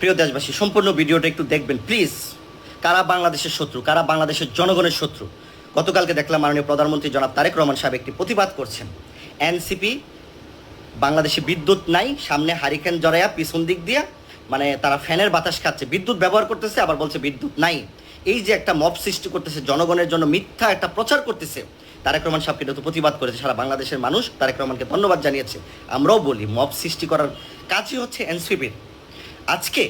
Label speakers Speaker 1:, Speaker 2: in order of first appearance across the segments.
Speaker 1: প্রিয় দেশবাসী, সম্পূর্ণ ভিডিওটা একটু দেখবেন প্লিজ। কারা বাংলাদেশের শত্রু, কারা বাংলাদেশের জনগণের শত্রু। গতকালকে দেখলাম মাননীয় প্রধানমন্ত্রী জনাব তারেক রহমান সাহেব একটি প্রতিবাদ করছেন। এনসিপি বাংলাদেশে বিদ্যুৎ নাই, সামনে হারিকেন জড়াইয়া পিছন দিক দিয়া মানে তারা ফ্যানের বাতাস খাচ্ছে, বিদ্যুৎ ব্যবহার করতেছে, আবার বলছে বিদ্যুৎ নাই। এই যে একটা মব সৃষ্টি করতেছে, জনগণের জন্য মিথ্যা একটা প্রচার করতেছে, তারেক রহমান সাহেবকে তো প্রতিবাদ করেছে সারা বাংলাদেশের মানুষ, তারেক রহমানকে ধন্যবাদ জানিয়েছে। আমরাও বলি মব সৃষ্টি করার কাজই হচ্ছে এনসিপির। আজকে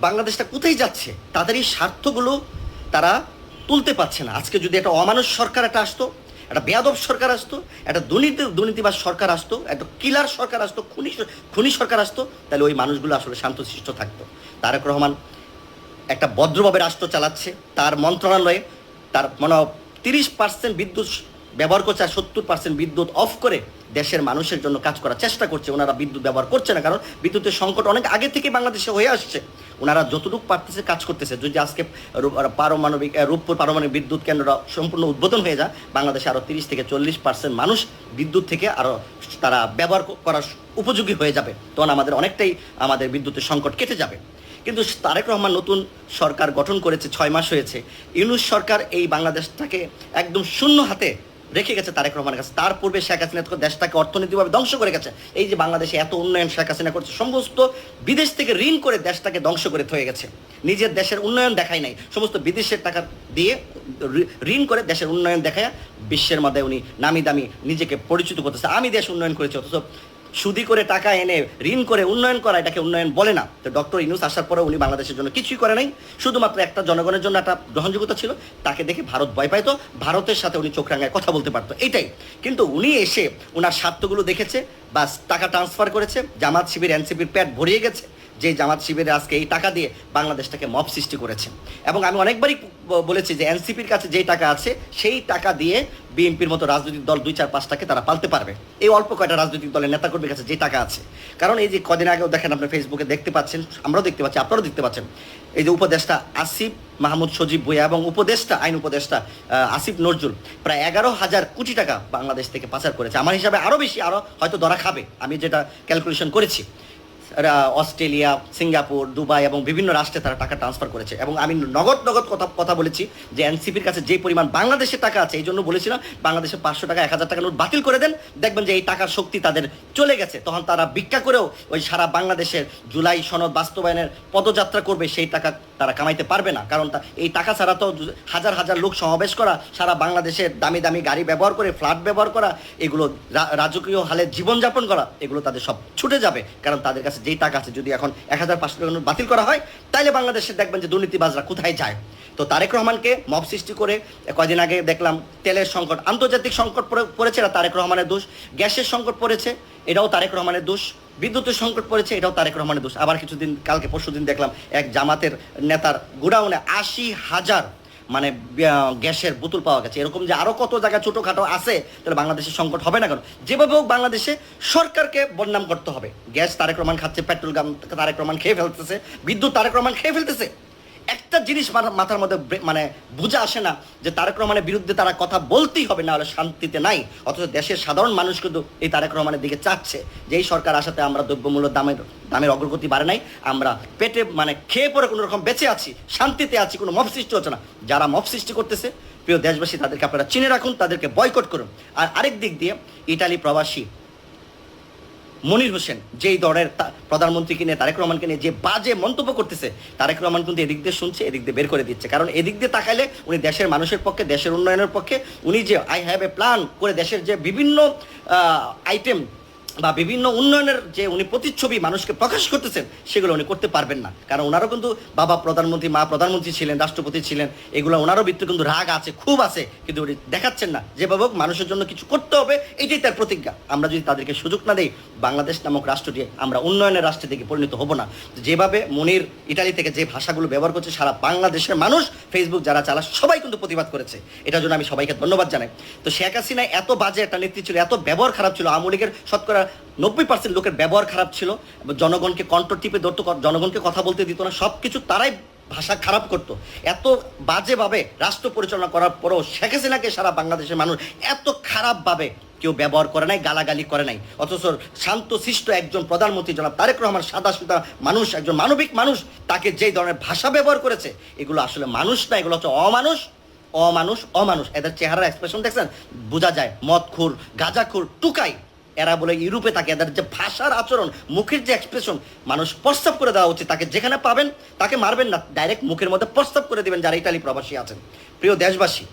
Speaker 1: বাংলাদেশটা কোথায় যাচ্ছে, তাদের এই স্বার্থগুলো তারা তুলতে পারছে না। আজকে যদি একটা অমানুষ সরকার একটা আসতো, একটা বেয়াদব সরকার আসতো, একটা দুর্নীতিবাজ সরকার আসতো, একটা কিলার সরকার আসতো, খুনি সরকার আসতো, তাহলে ওই মানুষগুলো আসলে শান্তশিষ্ট থাকতো। তারেক রহমান একটা ভদ্রভাবে রাষ্ট্র চালাচ্ছে, তার মন্ত্রণালয়ে তার 30% বিদ্যুৎ ব্যবহার করছে, আর 70% বিদ্যুৎ অফ করে দেশের মানুষের জন্য কাজ করার চেষ্টা করছে। ওনারা বিদ্যুৎ ব্যবহার করছে না, কারণ বিদ্যুতের সংকট অনেক আগে থেকে বাংলাদেশে হয়ে আসছে। ওনারা যতটুকু পারতেছে কাজ করতেছে। যদি আজকে রূপপুর পারমাণবিক বিদ্যুৎ কেন্দ্র সম্পূর্ণ উদ্বোধন হয়ে যায়, বাংলাদেশে আরও 30 থেকে 40% মানুষ বিদ্যুৎ থেকে আরও তারা ব্যবহার করার উপযোগী হয়ে যাবে। তখন আমাদের আমাদের বিদ্যুতের সংকট কেটে যাবে। কিন্তু তারেক রহমান নতুন সরকার গঠন করেছে, 6 মাস হয়েছে। ইউনূস সরকার এই বাংলাদেশটাকে একদম শূন্য হাতে রেখে গেছে তারেক রহমানের কাছে। তার পূর্বে শেখ হাসিনা দেশটাকে অর্থনৈতিকভাবে ধ্বংস করে গেছে। এই যে বাংলাদেশে এত উন্নয়ন শেখ হাসিনা করছে, সমস্ত বিদেশ থেকে ঋণ করে দেশটাকে ধ্বংস করে থয়ে গেছে। নিজের দেশের উন্নয়ন দেখায় নাই, সমস্ত বিদেশের টাকা দিয়ে ঋণ করে দেশের উন্নয়ন দেখায় বিশ্বের মধ্যে উনি নামি দামি নিজেকে পরিচিত করতেছে। আমি দেশ উন্নয়ন করেছি, অথচ সুদি করে টাকা এনে ঋণ করে উন্নয়ন করা, এটাকে উন্নয়ন বলে না। তো ডক্টর ইউনূস আসার পরে উনি বাংলাদেশের জন্য কিছুই করে নাই, শুধুমাত্র একটা জনগণের জন্য একটা গ্রহণযোগ্যতা ছিল। তাকে দেখে ভারত ভয় পাইতো, ভারতের সাথে উনি চোখ রাঙায় কথা বলতে পারতো, এইটাই। কিন্তু উনি এসে ওনার স্বার্থগুলো দেখেছে, বাস টাকা ট্রান্সফার করেছে, জামাত শিবির এনসিপির পেট ভরিয়ে গেছে। যে জামাত শিবিরে আজকে এই টাকা দিয়ে বাংলাদেশটাকে মব সৃষ্টি করেছে। এবং আমি অনেকবারই বলেছি যে এনসিপির কাছে যেই টাকা আছে সেই টাকা দিয়ে বিএনপির মতো রাজনৈতিক দল 2-4-5টাকে তারা পালতে পারবে, এই অল্প কয়টা রাজনৈতিক দলের নেতাকর্মীর কাছে যে টাকা আছে। কারণ এই যে কদিন আগেও দেখেন, আপনার ফেসবুকে দেখতে পাচ্ছেন, আমরাও দেখতে পাচ্ছি, আপনারাও দেখতে পাচ্ছেন, এই যে উপদেষ্টা আসিফ মাহমুদ সজীব ভুঁইয়া এবং আইন উপদেষ্টা আসিফ নজরুল প্রায় 11,000 কোটি টাকা বাংলাদেশ থেকে পাচার করেছে। আমার হিসাবে আরও বেশি, আরও হয়তো ধরা খাবে, আমি যেটা ক্যালকুলেশন করেছি। অস্ট্রেলিয়া, সিঙ্গাপুর, দুবাই এবং বিভিন্ন রাষ্ট্রে তারা টাকা ট্রান্সফার করেছে। এবং আমি নগদ কথা বলেছি যে এনসিপির কাছে যে পরিমাণ বাংলাদেশের টাকা আছে, এই জন্য বলেছিলাম বাংলাদেশে 500 টাকা 1000 টাকা নোট বাতিল করে দেন, দেখবেন যে এই টাকার শক্তি তাদের চলে গেছে। তখন তারা ভিক্ষা করেও ওই সারা বাংলাদেশের জুলাই সনদ বাস্তবায়নের পদযাত্রা করবে, সেই টাকা তারা কামাইতে পারবে না। কারণ এই টাকা ছাড়া তো হাজার হাজার লোক সমাবেশ করা, সারা বাংলাদেশের দামি দামি গাড়ি ব্যবহার করে, ফ্ল্যাট ব্যবহার করা, এগুলো রাজকীয় হালে জীবনযাপন করা, এগুলো তাদের সব ছুটে যাবে। কারণ তাদের কাছে যেই টাকা আছে, যদি এখন 1500 টাকা নোট বাতিল করা হয়, তাহলে বাংলাদেশে দেখবেন যে দুর্নীতিবাজরা কোথায় যায়। তো তারেক রহমানকে মব সৃষ্টি করে কয়দিন আগে দেখলাম তেলের সংকট, আন্তর্জাতিক সংকট পড়েছে, এটা তারেক রহমানের দোষ। গ্যাসের সংকট পড়েছে, এটাও তারেক রহমানের দোষ। বিদ্যুতের সংকট পড়েছে, এটাও তারেক রহমানের দোষ। আবার কালকে পরশুদিন দেখলাম এক জামাতের নেতার গোডাউনে 80,000 মানে গ্যাসের বোতল পাওয়া গেছে। এরকম যে আরও কত জায়গায় ছোটোখাটো আছে, তাহলে বাংলাদেশের সংকট হবে না কেন? যেভাবে হোক বাংলাদেশে সরকারকে বদনাম করতে হবে। গ্যাস তারেক রহমান খাচ্ছে, পেট্রোল তারেক রহমান খেয়ে ফেলতেছে, বিদ্যুৎ তারেক রহমান খেয়ে ফেলতেছে। একটা জিনিস মাথার মধ্যে মানে বুঝে আসে না যে তারেক রহমানের বিরুদ্ধে তারা কথা বলতেই হবে, না হলে শান্তিতে নাই। অথচ দেশের সাধারণ মানুষ কিন্তু এই তারেক রহমানের দিকে চাচ্ছে। যেই সরকার আসাতে আমরা দ্রব্যমূল্য দামের অগ্রগতি বাড়ে নাই, আমরা পেটে মানে খেয়ে পরে কোনো রকম বেঁচে আছি, শান্তিতে আছি, কোনো মব সৃষ্টি হচ্ছে না। যারা মব সৃষ্টি করতেছে, প্রিয় দেশবাসী, তাদেরকে আপনারা চিনে রাখুন, তাদেরকে বয়কট করুন। আর আরেক দিক দিয়ে ইটালি প্রবাসী মনির হোসেন যেই দলের প্রধানমন্ত্রীকে নিয়ে, তারেক রহমানকে নিয়ে যে বাজে মন্তব্য করতেছে, তারেক রহমান কিন্তু এদিক দিয়ে শুনছে, এদিক দিয়ে বের করে দিচ্ছে। কারণ এদিক দিয়ে তাকাইলে উনি দেশের মানুষের পক্ষে, দেশের উন্নয়নের পক্ষে, উনি যে আই হ্যাভ এ প্ল্যান করে দেশের যে বিভিন্ন আইটেম বা বিভিন্ন উন্নয়নের যে উনি প্রতিচ্ছবি মানুষকে প্রকাশ করতেছেন, সেগুলো উনি করতে পারবেন না। কারণ ওনারও কিন্তু বাবা প্রধানমন্ত্রী, মা প্রধানমন্ত্রী ছিলেন, রাষ্ট্রপতি ছিলেন, এগুলো ওনারও ভিতরে কিন্তু রাগ আছে, খুব আছে, কিন্তু উনি দেখাচ্ছেন না। যেভাবে হোক মানুষের জন্য কিছু করতে হবে, এটাই তার প্রতিজ্ঞা। আমরা যদি তাদেরকে সুযোগ না দেই, বাংলাদেশ নামক রাষ্ট্রটি আমরা উন্নয়নের রাষ্ট্রের দিকে পরিণত হব না। যেভাবে মনির ইটালি থেকে যে ভাষাগুলো ব্যবহার করছে, সারা বাংলাদেশের মানুষ, ফেসবুক যারা চালা, সবাই কিন্তু প্রতিবাদ করেছে। এটার জন্য আমি সবাইকে ধন্যবাদ জানাই। তো শেখ হাসিনা এত বাজে একটা নেত্রী ছিল, এত ব্যবহার খারাপ ছিল, আওয়ামী লীগের শতকরা 90% লোকের ব্যবহার খারাপ ছিল, জনগণকে কণ্ঠ টিপে ধরতো, জনগণকে কথা বলতে দিত না, সব কিছু তারাই ভাষা খারাপ করতো। এত বাজেভাবে রাষ্ট্র পরিচালনা করার পরেও শেখ হাসিনাকে সারা বাংলাদেশের মানুষ এত খারাপভাবে কেউ ব্যবহার করে নাই, গালাগালি করে নাই। অথচ শান্তশিষ্ট একজন প্রধানমন্ত্রী জনাব তারেক রহমান, সাদাসিধা মানুষ, একজন মানবিক মানুষ, তাকে যেই ধরনের ভাষা ব্যবহার করেছে, এগুলো আসলে মানুষ না, এগুলো হচ্ছে অমানুষ, অমানুষ, অমানুষ। এদের চেহারার এক্সপ্রেশন দেখছেন, বোঝা যায় মদখোর, গাঁজাখোর, টুকাই। এরা বলে ইউরোপে থাকে, এদের যে ভাষার আচরণ, মুখের যে এক্সপ্রেশন, মানুষ প্রস্তাব করে দেওয়া উচিত। তাকে যেখানে পাবেন তাকে মারবেন না, ডাইরেক্ট মুখের মধ্যে প্রস্তাব করে দিবেন যারা ইটালি প্রবাসী আছেন। প্রিয় দেশবাসী,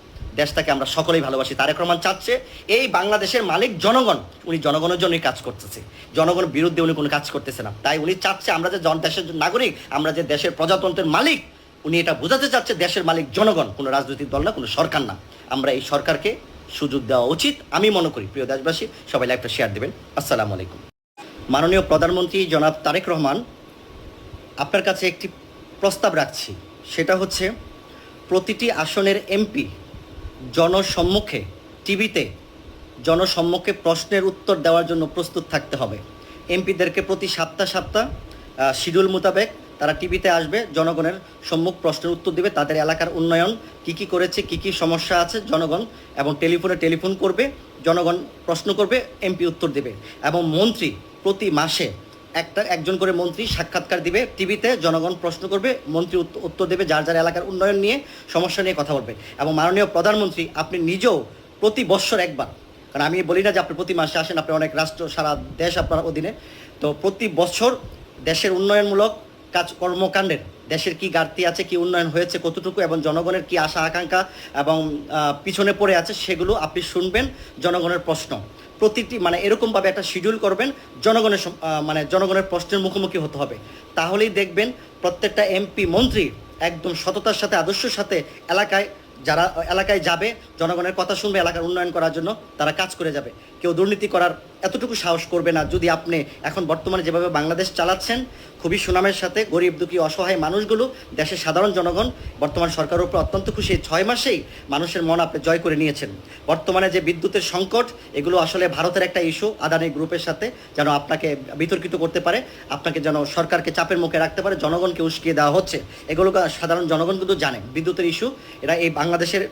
Speaker 1: দেশটাকে আমরা সকলেই ভালোবাসি। তারেক রহমান চাচ্ছে এই বাংলাদেশের মালিক জনগণ, উনি জনগণের জন্যই কাজ করতেছে, জনগণের বিরুদ্ধে উনি কোনো কাজ করতেছে না। তাই উনি চাচ্ছে আমরা যে দেশের নাগরিক, আমরা যে দেশের প্রজাতন্ত্রের মালিক, উনি এটা বোঝাতে চাচ্ছে দেশের মালিক জনগণ, কোনো রাজনৈতিক দল না, কোনো সরকার না। আমরা এই সরকারকে সুযোগ দেওয়া উচিত আমি মনে করি। প্রিয় দেশবাসী, সবাই লাইভটা শেয়ার দেবেন। আসসালামু আলাইকুম। মাননীয় প্রধানমন্ত্রী জনাব তারেক রহমান, আপনার কাছে একটি প্রস্তাব রাখছি। সেটা হচ্ছে প্রতিটি আসনের এমপি জনসম্মুখে, টিভিতে জনসম্মুখে প্রশ্নের উত্তর দেওয়ার জন্য প্রস্তুত থাকতে হবে। এমপিদেরকে প্রতি সপ্তাহ শিডিউল মোতাবেক তারা টিভিতে আসবে, জনগণের সম্মুখ প্রশ্নের উত্তর দেবে, তাদের এলাকার উন্নয়ন কী করেছে, কী সমস্যা আছে জনগণ, এবং টেলিফোন করবে, জনগণ প্রশ্ন করবে, এমপি উত্তর দেবে। এবং মন্ত্রী প্রতি মাসে একজন করে মন্ত্রী সাক্ষাৎকার দিবে টিভিতে, জনগণ প্রশ্ন করবে, মন্ত্রী উত্তর দেবে, যার যার এলাকার উন্নয়ন নিয়ে, সমস্যা নিয়ে কথা বলবে। এবং মাননীয় প্রধানমন্ত্রী আপনি নিজেও প্রতি বৎসর একবার, কারণ আমি বলি না যে আপনি প্রতি মাসে আসেন, আপনি অনেক রাষ্ট্র, সারা দেশ আপনার অধীনে, তো প্রতি বছর দেশের উন্নয়নমূলক কর্মকাণ্ডের, দেশের কি ঘাটতি আছে, কি উন্নয়ন হয়েছে, কতটুকু, এবং জনগণের কি আশা আকাঙ্ক্ষা এবং পিছনে পড়ে আছে, সেগুলো আপনি শুনবেন। জনগণের প্রশ্ন প্রতিটি এরকমভাবে একটা শিডিউল করবেন, জনগণের প্রশ্নের মুখোমুখি হতে হবে। তাহলেই দেখবেন প্রত্যেকটা এমপি মন্ত্রী একদম সততার সাথে, আদর্শের সাথে এলাকায় যাবে, জনগণের কথা শুনবে, এলাকার উন্নয়ন করার জন্য তারা কাজ করে যাবে। কেউ দুর্নীতি করার এতটুকু সাহস করবে না। যদি আপনি এখন বর্তমানে যেভাবে বাংলাদেশ চালাচ্ছেন, খুবই সুনামের সাথে, গরিব দুঃখী অসহায় মানুষগুলো, দেশের সাধারণ জনগণ বর্তমান সরকারের উপর অত্যন্ত খুশি। 6 মাসেই মানুষের মন আপনি জয় করে নিয়েছেন। বর্তমানে যে বিদ্যুতের সংকট, এগুলো আসলে ভারতের একটা ইস্যু, আদানি গ্রুপের সাথে যেন আপনাকে বিতর্কিত করতে পারে, আপনাকে যেন সরকারকে চাপের মুখে রাখতে পারে, জনগণকে উস্কিয়ে দেওয়া হচ্ছে। এগুলো সাধারণ জনগণ কিন্তু জানে। বিদ্যুতের ইস্যু, এটা এই বাংলাদেশের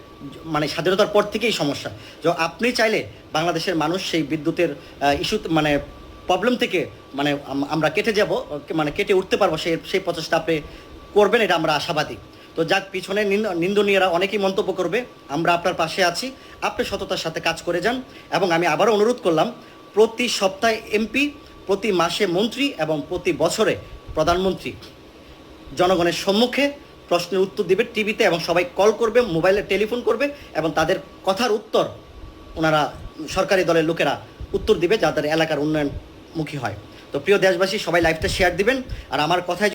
Speaker 1: স্বাধীনতার পর থেকেই সমস্যা। যে আপনি চাইলে বাংলাদেশের মানুষ সেই বিদ্যুতের ইস্যু প্রবলেম থেকে আমরা কেটে উঠতে পারবো, সেই প্রচেষ্টা আপনি করবেন, এটা আমরা আশাবাদী। তো যাক, পিছনে নিন্দনীয়রা অনেকেই মন্তব্য করবে, আমরা আপনার পাশে আছি, আপনি সততার সাথে কাজ করে যান। এবং আমি আবারও অনুরোধ করলাম, প্রতি সপ্তাহে এমপি, প্রতি মাসে মন্ত্রী এবং প্রতি বছরে প্রধানমন্ত্রী জনগণের সম্মুখে প্রশ্নের উত্তর দিবে টিভিতে, এবং সবাই কল করবে, মোবাইলে টেলিফোন করবে, এবং তাদের কথার উত্তর ওনারা সরকারি দলের লোকেরা উত্তর দিবে, যাদের এলাকার উন্নয়নমুখী হয়। তো প্রিয় দেশবাসী, সবাই লাইভটা শেয়ার দিবেন। আর আমার কথায়